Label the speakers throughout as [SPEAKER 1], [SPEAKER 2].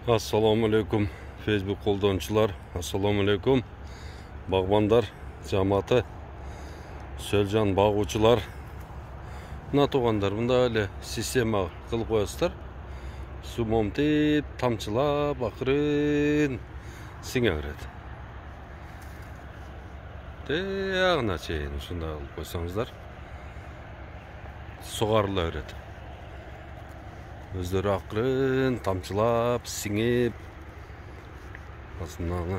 [SPEAKER 1] Assalamu alaikum Facebook қолданушылар, assalamu alaikum бағбандар жаматы, сөлжан бағучылар. Мына туғандар, мұнда әлі система қылып қойасыздар. Су момтеп, тамшылап, ақырын сіңе береді. Таяғына шейін ұшында қылып қойсаңыздар, суғарыла береді. Өздері ақырын, тамшылап, сіңеп. Асындағы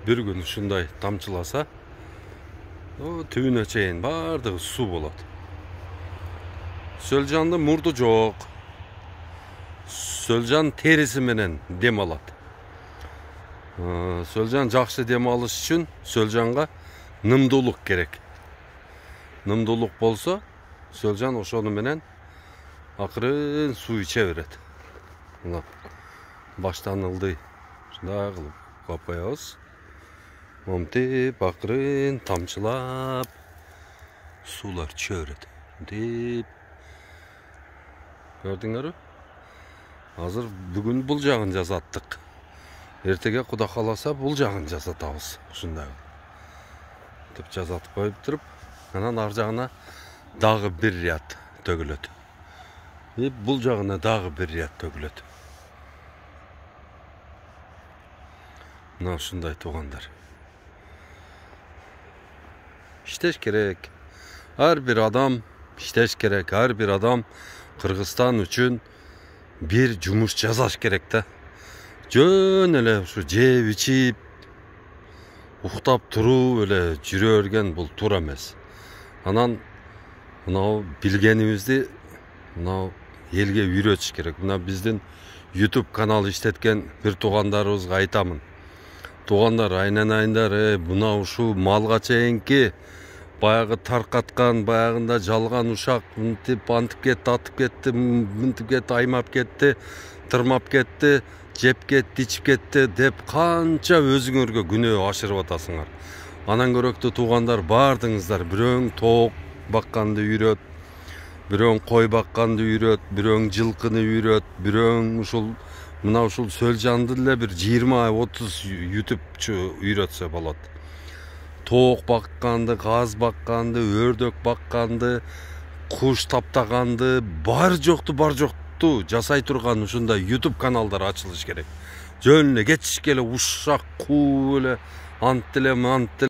[SPEAKER 1] бір күн ұшындай тамшыласа, түбіне чейін бардығы су болады. Сөлжанды мұрды жоқ. Сөлжан терісі менен дем алады. Сөлжан жақсы дем алыш үшін сөлжанға нымдулық керек. Нымдулық болса, сөлжан ошону менен ақырын су içe береді. Баштан ылдый шындай қылып қойып қоябыз. Момтеп, ақырын тамшылап сулар içe береді. Деп көрдіңдер? Азыр бүгін бұл жағын жасаттық. Ертеге Құда қаласа бұл жағын жасатабыз. Шындай деп жасатып қойып тұрып, анан ар жағына дағы бір ряд төгіледі. Бұл жағына дағы бір ряд төгіледі. Мына шындай туғандар. İşteş керек. Her bir adam işteş керек. Her bir adam Kırgızstan üçün bir жұмыс жасаш керек та. Жөн эле ушу жеп ичип, уктап туруп эле жүрө берген бул туура эмес. Анан мынау билгенибизди мынау елге үйрөтүш керек. Мына биздин YouTube канал иштеткен бир туугандарыбызга айтамын. Туугандар, айнанайындар, мына ушу малга чейинки баягы таркаткан, баягында жалган ушак мынтип антып кетти, атып кетти, мынтип кетти, аймап кетти, тырмап кетти, жеп кетти, ичип кетти деп канча өзүңөргө күнөө ашырып атасыңар. Анан көрөктүү туугандар, бардыңыздар, бирөөң тоок бакканды үйрөт, бирөөң кой бакканды үйрөт, бирөөң жылкыны үйрөт, бирөөң ушул мына ушул сөлжанды эле бир 20-30 ютубчу үйрөтсө болот. Тоок бакканды, каз бакканды, өрдөк бакканды, куш таптаганды, бар жокту жасай турган ушундай YouTube каналдар ачылыш керек. Жөн эле кетишке эле ушак куу эле ант эле